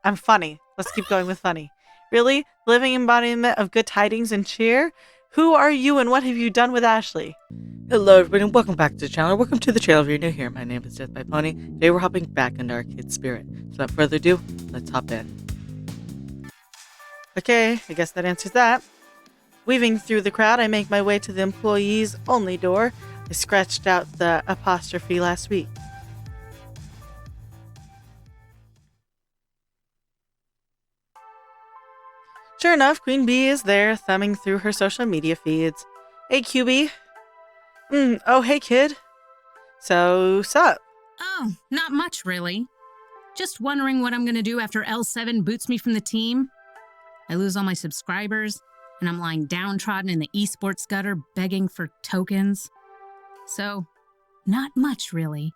I'm funny. Let's keep going with funny. Really? Living embodiment of good tidings and cheer? Who are you and what have you done with Ashley? Hello everybody and welcome back to the channel. Welcome to the channel if you're new here. My name is Death by Pony. Today we're hopping back into Arcade Spirit. So without further ado, let's hop in. Okay, I guess that answers that. Weaving through the crowd, I make my way to the employees only door. I scratched out the apostrophe last week. Sure enough, Queen Bee is there, thumbing through her social media feeds. Hey, QB. Oh, hey, kid. So, sup? Oh, not much, really. Just wondering what I'm gonna do after L7 boots me from the team. I lose all my subscribers, and I'm lying downtrodden in the esports gutter begging for tokens. So, not much, really.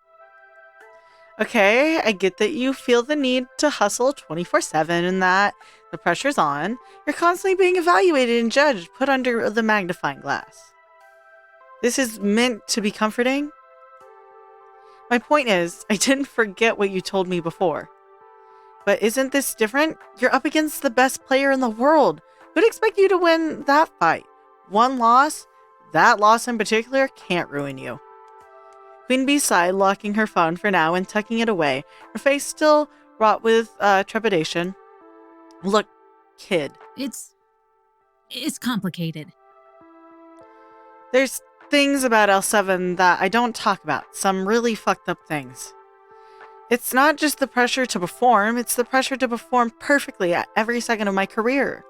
Okay, I get that you feel the need to hustle 24/7 and that the pressure's on. You're constantly being evaluated and judged, put under the magnifying glass. This is meant to be comforting? My point is, I didn't forget what you told me before. But isn't this different? You're up against the best player in the world. Who'd expect you to win that fight? One loss, that loss in particular, can't ruin you. Queen Bee sighed, locking her phone for now and tucking it away, her face still wrought with trepidation. Look, kid. It's complicated. There's things about L7 that I don't talk about, some really fucked up things. It's not just the pressure to perform, it's the pressure to perform perfectly at every second of my career.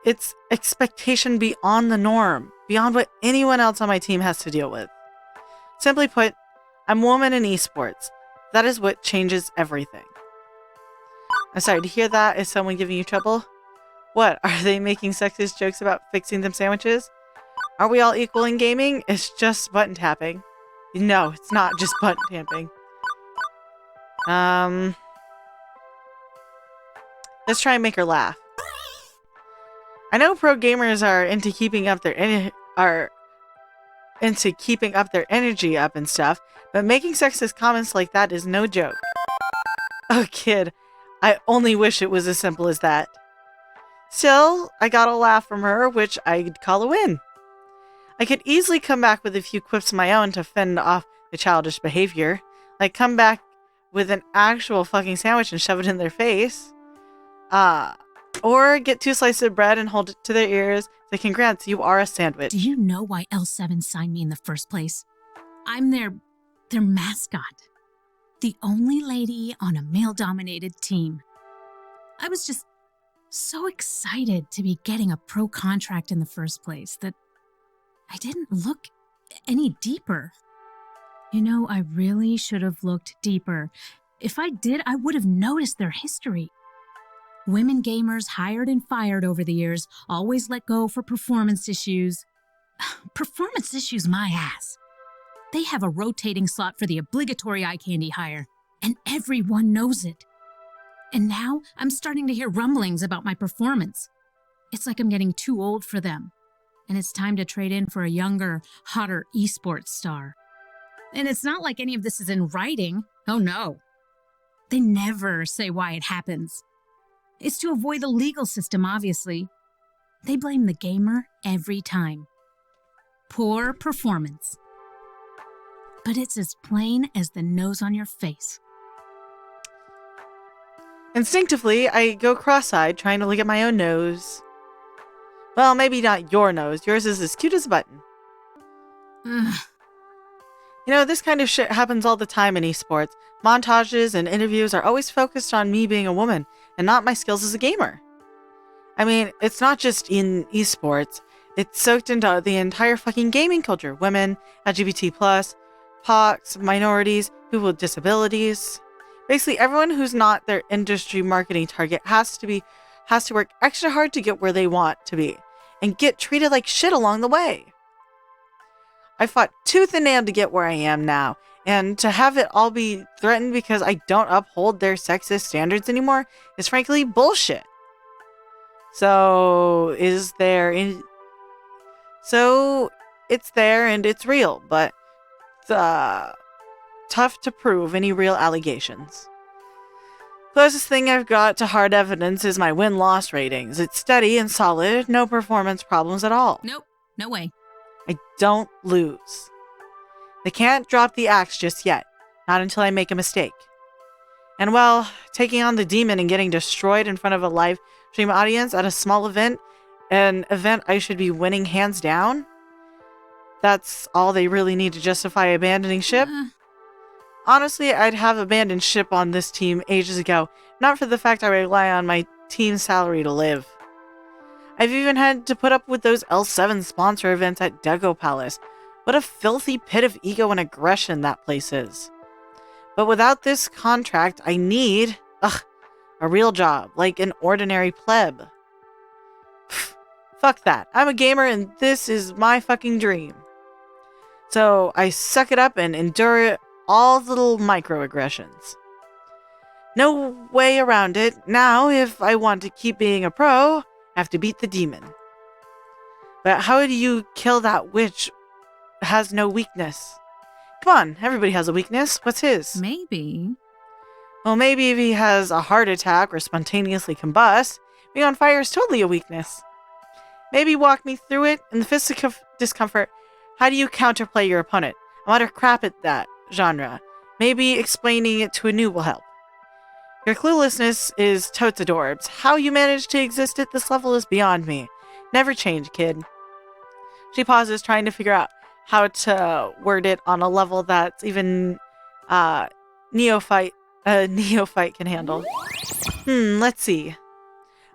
It's expectation beyond the norm, beyond what anyone else on my team has to deal with. Simply put, I'm a woman in esports. That is what changes everything. I'm sorry to hear that. Is someone giving you trouble? What, are they making sexist jokes about fixing them sandwiches? Are we all equal in gaming? It's just button tapping. No, it's not just button tapping. Let's try and make her laugh. I know pro gamers are into keeping up their energy up and stuff, but making sexist comments like that is no joke. Oh, kid, I only wish it was as simple as that. Still, I got a laugh from her, which I'd call a win. I could easily come back with a few quips of my own to fend off the childish behavior. Like come back with an actual fucking sandwich and shove it in their face. Or get 2 slices of bread and hold it to their ears. Say, congrats, you are a sandwich. Do you know why L7 signed me in the first place? I'm their mascot. The only lady on a male-dominated team. I was just so excited to be getting a pro contract in the first place that I didn't look any deeper. You know, I really should have looked deeper. If I did, I would have noticed their history. Women gamers hired and fired over the years, always let go for performance issues. Performance issues, my ass. They have a rotating slot for the obligatory eye candy hire, and everyone knows it. And now I'm starting to hear rumblings about my performance. It's like I'm getting too old for them, and it's time to trade in for a younger, hotter esports star. And it's not like any of this is in writing. Oh no. They never say why it happens. It's to avoid the legal system, obviously. They blame the gamer every time. Poor performance. But it's as plain as the nose on your face. Instinctively, I go cross-eyed, trying to look at my own nose. Well, maybe not your nose. Yours is as cute as a button. Ugh. You know, this kind of shit happens all the time in esports. Montages and interviews are always focused on me being a woman and not my skills as a gamer. I mean, it's not just in esports. It's soaked into the entire fucking gaming culture. Women, LGBT+, POCs, minorities, people with disabilities. Basically, everyone who's not their industry marketing target has to work extra hard to get where they want to be and get treated like shit along the way. I fought tooth and nail to get where I am now, and to have it all be threatened because I don't uphold their sexist standards anymore is frankly bullshit. So it's there and it's real, but tough to prove any real allegations. Closest thing I've got to hard evidence is my win-loss ratings. It's steady and solid, no performance problems at all. Nope, no way. I don't lose. They can't drop the axe just yet, not until I make a mistake. And well, taking on the demon and getting destroyed in front of a live stream audience at a small event, an event I should be winning hands down, that's all they really need to justify abandoning ship? Honestly, I'd have abandoned ship on this team ages ago, not for the fact I rely on my team's salary to live. I've even had to put up with those L7 sponsor events at Deco Palace. What a filthy pit of ego and aggression that place is. But without this contract, I need, a real job, like an ordinary pleb. Fuck that. I'm a gamer and this is my fucking dream. So I suck it up and endure all the little microaggressions. No way around it. Now, if I want to keep being a pro, I have to beat the demon. But how do you kill that witch who has no weakness? Come on, everybody has a weakness. What's his? Maybe. Well, maybe if he has a heart attack or spontaneously combusts, being on fire is totally a weakness. Maybe walk me through it. In the fist of discomfort, how do you counterplay your opponent? I'm utter crap at that genre. Maybe explaining it to a noob will help. Your cluelessness is totes adorbs. How you manage to exist at this level is beyond me. Never change, kid. She pauses, trying to figure out how to word it on a level that's even a neophyte can handle. Let's see.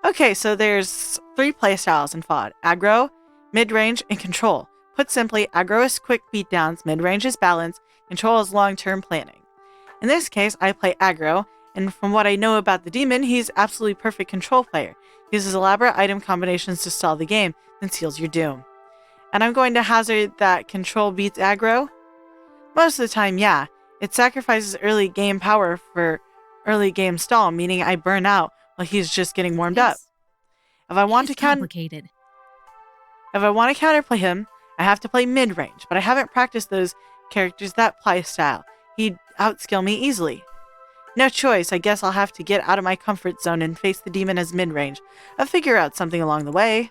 Okay, so there's 3 playstyles in FOD. Aggro, mid-range, and control. Put simply, aggro is quick beatdowns, mid-range is balance, control is long-term planning. In this case, I play aggro, and from what I know about the demon, he's absolutely perfect control player. He uses elaborate item combinations to stall the game, then seals your doom. And I'm going to hazard that control beats aggro? Most of the time, yeah. It sacrifices early game power for early game stall, meaning I burn out while he's just getting warmed up. If I want to complicated. If I want to counterplay him, I have to play mid-range, but I haven't practiced those characters that playstyle. He'd outskill me easily. No choice, I guess I'll have to get out of my comfort zone and face the demon as mid-range. I'll figure out something along the way.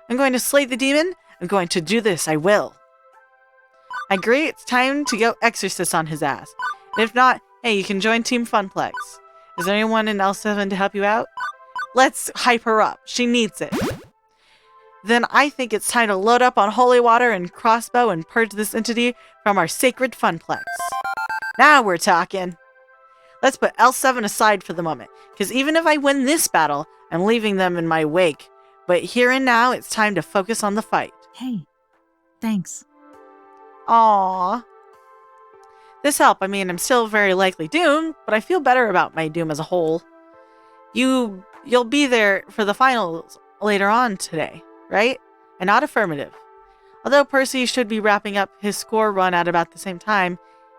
I'm going to slay the demon. I'm going to do this, I will. I agree, it's time to go exorcist on his ass. And if not, hey, you can join Team Funplex. Is there anyone in L7 to help you out? Let's hype her up. She needs it. Then I think it's time to load up on holy water and crossbow and purge this entity from our sacred Funplex. Now we're talking. Let's put L7 aside for the moment, because even if I win this battle, I'm leaving them in my wake. But here and now, it's time to focus on the fight. Hey, thanks. Aww. This helped. I mean, I'm still very likely doomed, but I feel better about my doom as a whole. You'll be there for the finals later on today, right? And not affirmative. Although Percy should be wrapping up his score run at about the same time,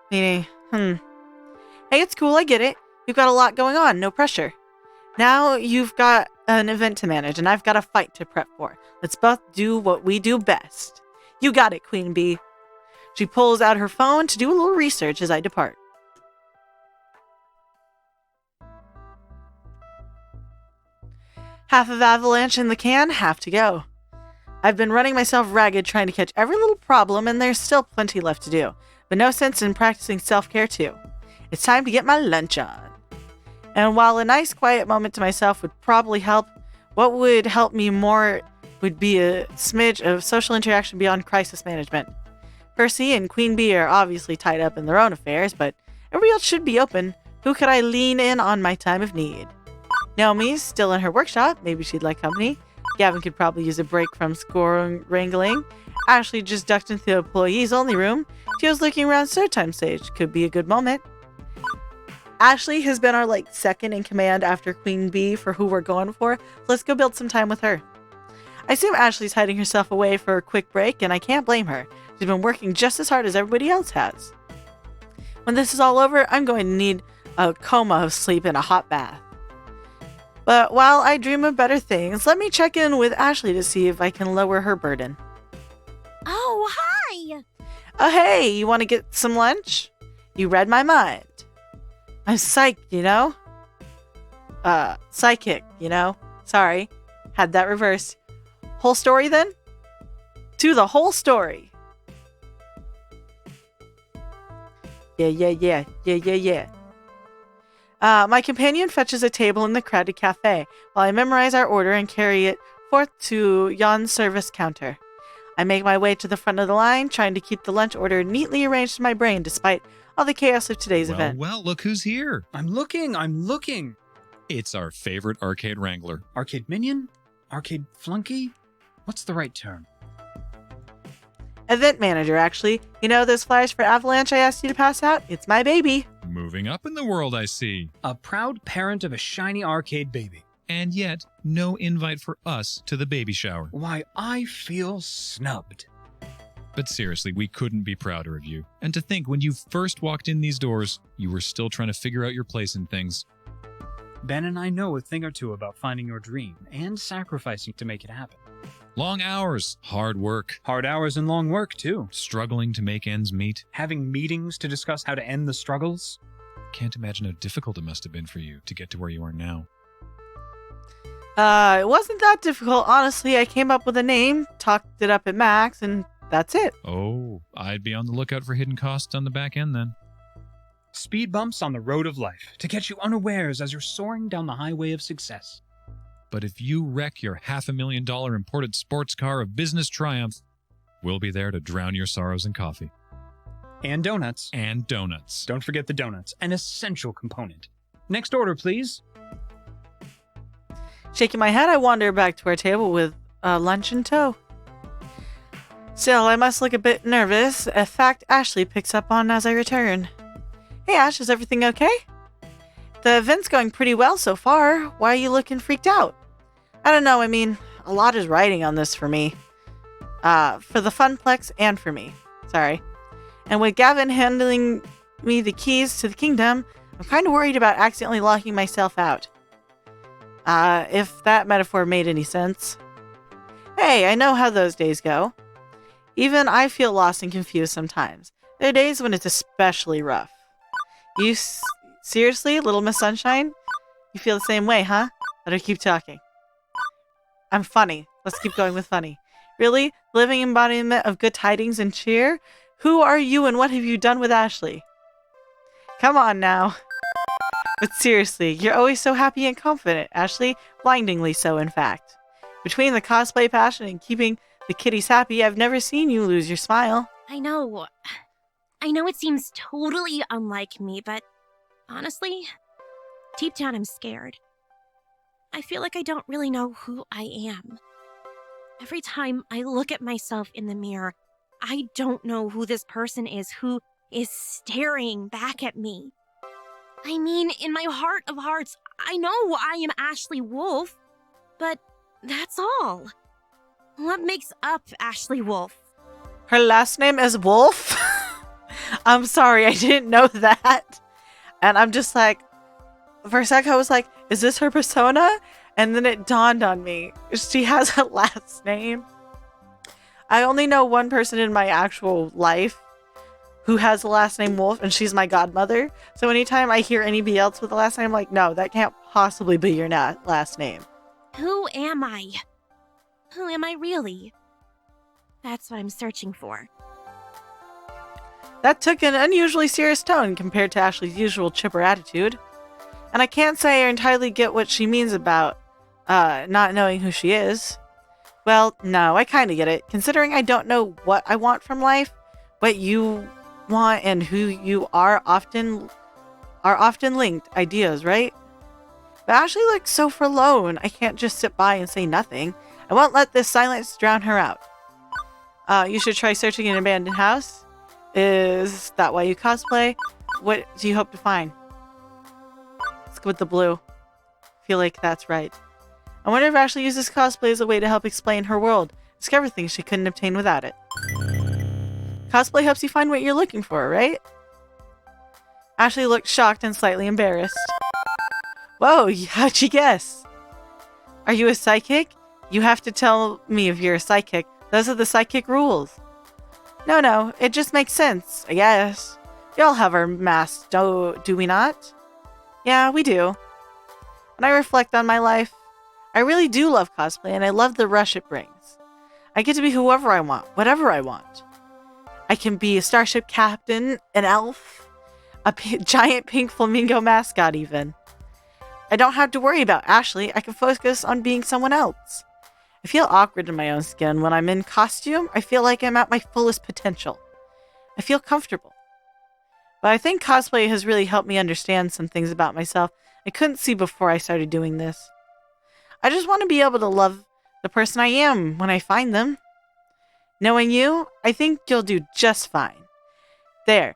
meaning, Hey, it's cool, I get it. You've got a lot going on, no pressure. Now you've got an event to manage, and I've got a fight to prep for. Let's both do what we do best. You got it, Queen Bee. She pulls out her phone to do a little research as I depart. Half of Avalanche in the can, half to go. I've been running myself ragged trying to catch every little problem, and there's still plenty left to do. But no sense in practicing self-care too. It's time to get my lunch on. And while a nice quiet moment to myself would probably help, what would help me more would be a smidge of social interaction beyond crisis management. Percy and Queen Bee are obviously tied up in their own affairs, but everybody else should be open. Who could I lean in on my time of need? Naomi's still in her workshop. Maybe she'd like company. Gavin could probably use a break from score wrangling. Ashley just ducked into the employees only room. She was looking around Showtime stage. Could be a good moment. Ashley has been our second in command after Queen Bee for who we're going for. Let's go build some time with her. I assume Ashley's hiding herself away for a quick break, and I can't blame her. She's been working just as hard as everybody else has. When this is all over, I'm going to need a coma of sleep and a hot bath. But while I dream of better things, let me check in with Ashley to see if I can lower her burden. Oh, hi! Oh, hey, you want to get some lunch? You read my mind. I'm psyched, you know? psychic, you know? Sorry. Had that reversed. Whole story then? To the whole story. Yeah. My companion fetches a table in the crowded cafe while I memorize our order and carry it forth to Jan's service counter. I make my way to the front of the line, trying to keep the lunch order neatly arranged in my brain despite all the chaos of today's event. Well, look who's here. I'm looking. It's our favorite arcade wrangler. Arcade minion? Arcade flunky? What's the right term? Event manager, actually. You know those flyers for Avalanche I asked you to pass out? It's my baby. Moving up in the world, I see. A proud parent of a shiny arcade baby. And yet, no invite for us to the baby shower. Why, I feel snubbed. But seriously, we couldn't be prouder of you. And to think when you first walked in these doors, you were still trying to figure out your place in things. Ben and I know a thing or two about finding your dream and sacrificing to make it happen. Long hours, hard work, Hard hours and long work, too. struggling to make ends meet. Having meetings to discuss how to end the struggles. Can't imagine how difficult it must have been for you to get to where you are now. It wasn't that difficult, honestly. I came up with a name, talked it up at Max, and that's it. Oh, I'd be on the lookout for hidden costs on the back end then. Speed bumps on the road of life to catch you unawares as you're soaring down the highway of success. But if you wreck your $500,000 imported sports car of business triumph, we'll be there to drown your sorrows in coffee. And donuts. And donuts. Don't forget the donuts, an essential component. Next order, please. Shaking my head, I wander back to our table with lunch in tow. Still, I must look a bit nervous, a fact Ashley picks up on as I return. Hey Ash, is everything okay? The event's going pretty well so far. Why are you looking freaked out? I don't know, I mean, a lot is riding on this for me. For the Funplex and for me. Sorry. And with Gavin handing me the keys to the kingdom, I'm kind of worried about accidentally locking myself out. If that metaphor made any sense. Hey, I know how those days go. Even I feel lost and confused sometimes. There are days when it's especially rough. You seriously, Little Miss Sunshine? You feel the same way, huh? Better keep talking. I'm funny. Let's keep going with funny. Really? Living embodiment of good tidings and cheer? Who are you and what have you done with Ashley? Come on now. But seriously, you're always so happy and confident, Ashley. Blindingly so, in fact. Between the cosplay passion and keeping the kiddies happy, I've never seen you lose your smile. I know it seems totally unlike me, but honestly, deep down I'm scared. I feel like I don't really know who I am. Every time I look at myself in the mirror, I don't know who this person is who is staring back at me. I mean, in my heart of hearts, I know I am Ashley Wolf, but that's all. What makes up Ashley Wolf? Her last name is Wolf? I'm sorry, I didn't know that. And I'm just like, for a sec I was like, is this her persona? And then it dawned on me, she has a last name. I only know one person in my actual life who has the last name Wolf, and she's my godmother. So anytime I hear anybody else with the last name, I'm like, no, that can't possibly be your last name. Who am I? Who am I really? That's what I'm searching for. That took an unusually serious tone compared to Ashley's usual chipper attitude. And I can't say I entirely get what she means about not knowing who she is. Well, no, I kind of get it. Considering I don't know what I want from life, what you want and who you are often linked ideas, right? But Ashley looks so forlorn. I can't just sit by and say nothing. I won't let this silence drown her out. You should try searching an abandoned house. Is that why you cosplay? What do you hope to find? Let's go with the blue. Feel like that's right. I wonder if Ashley uses cosplay as a way to help explain her world, discover things she couldn't obtain without it. Cosplay helps you find what you're looking for, right? Ashley looked shocked and slightly embarrassed. Whoa, how'd you guess? Are you a psychic? You have to tell me if you're a psychic. Those are the psychic rules. No, it just makes sense, I guess. We all have our masks, do we not? Yeah, we do. When I reflect on my life, I really do love cosplay, and I love the rush it brings. I get to be whoever I want, whatever I want. I can be a starship captain, an elf, a giant pink flamingo mascot even. I don't have to worry about Ashley. I can focus on being someone else. I feel awkward in my own skin. When I'm in costume, I feel like I'm at my fullest potential. I feel comfortable. But I think cosplay has really helped me understand some things about myself I couldn't see before I started doing this. I just want to be able to love the person I am when I find them. Knowing you, I think you'll do just fine. There.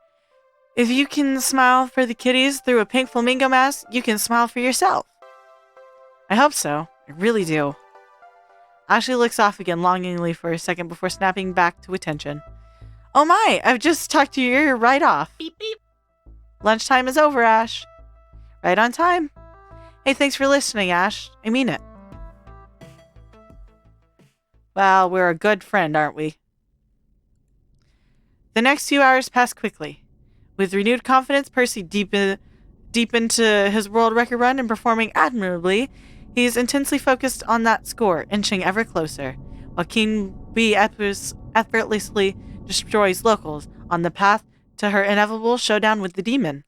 If you can smile for the kitties through a pink flamingo mask, you can smile for yourself. I hope so. I really do. Ashley looks off again longingly for a second before snapping back to attention. Oh my, I've just talked your ear right off. Beep beep. Lunchtime is over, Ash. Right on time. Hey, thanks for listening, Ash. I mean it. Well, we're a good friend, aren't we? The next few hours pass quickly. With renewed confidence, Percy deep into his world record run and performing admirably, he is intensely focused on that score, inching ever closer, while Queen Bee effortlessly destroys locals on the path to her inevitable showdown with the demon.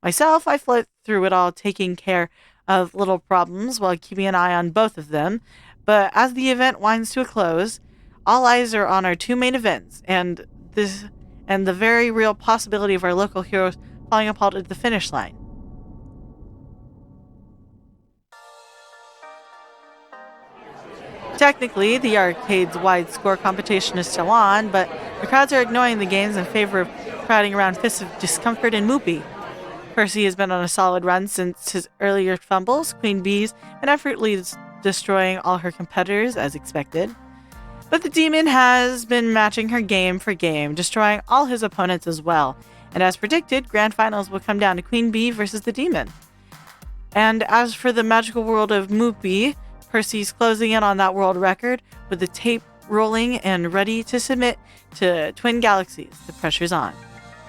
Myself, I float through it all, taking care of little problems while keeping an eye on both of them, but as the event winds to a close, all eyes are on our two main events, and the very real possibility of our local heroes falling apart at the finish line. Technically, the arcade's wide score competition is still on, but the crowds are ignoring the games in favor of crowding around Fists of Discomfort and Moopy. Percy has been on a solid run since his earlier fumbles, Queen Bee's, and effortlessly destroying all her competitors as expected. But the demon has been matching her game for game, destroying all his opponents as well. And as predicted, grand finals will come down to Queen Bee versus the demon. And as for the magical world of Moopy, Percy's closing in on that world record with the tape rolling and ready to submit to Twin Galaxies. The pressure's on.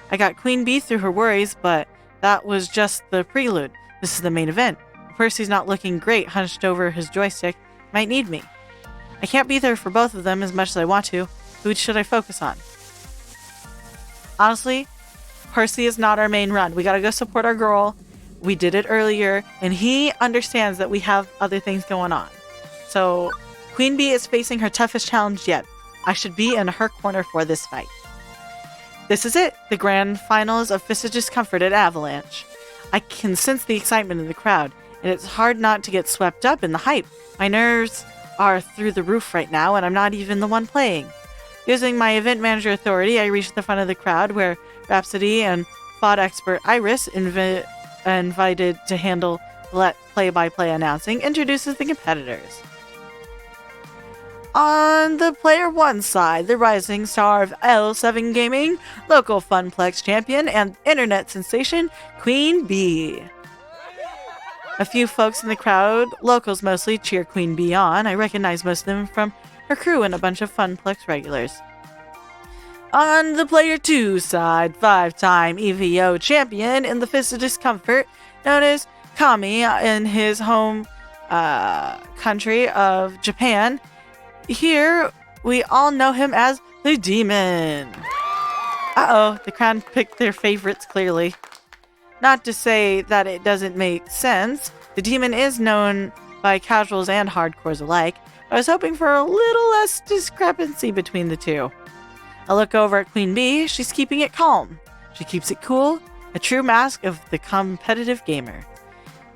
I got Queen Bee through her worries, but that was just the prelude. This is the main event. Percy's not looking great, hunched over his joystick. Might need me. I can't be there for both of them as much as I want to. Who should I focus on? Honestly, Percy is not our main run. We gotta go support our girl. We did it earlier, and he understands that we have other things going on. So, Queen Bee is facing her toughest challenge yet. I should be in her corner for this fight. This is it, the grand finals of Fists of Discomfort at Avalanche. I can sense the excitement in the crowd, and it's hard not to get swept up in the hype. My nerves are through the roof right now, and I'm not even the one playing. Using my event manager authority, I reach the front of the crowd where Rhapsody and FOD expert Iris, invited to handle play-by-play announcing, introduces the competitors. On the player 1 side, the rising star of L7 Gaming, local Funplex champion, and internet sensation, Queen Bee. A few folks in the crowd, locals mostly, cheer Queen Bee on. I recognize most of them from her crew and a bunch of Funplex regulars. On the player 2 side, 5-time EVO champion in the Fist of Discomfort, known as Kami in his home country of Japan. Here, we all know him as the Demon. Uh-oh, the crowd picked their favorites clearly. Not to say that it doesn't make sense. The Demon is known by casuals and hardcores alike. I was hoping for a little less discrepancy between the two. I look over at Queen Bee. She's keeping it calm. She keeps it cool, a true mask of the competitive gamer.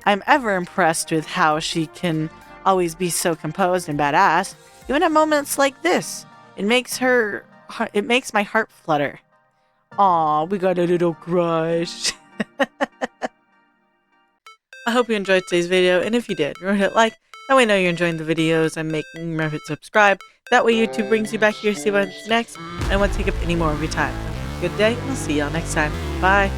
I'm ever impressed with how she can always be so composed and badass, even at moments like this. It makes my heart flutter. Aw, we got a little crush. I hope you enjoyed today's video, and if you did, remember to hit like. That way I know you're enjoying the videos I'm making. Remember to subscribe. That way YouTube brings you back here to see what's next, and I won't take up any more of your time. Good day, and I'll see y'all next time. Bye.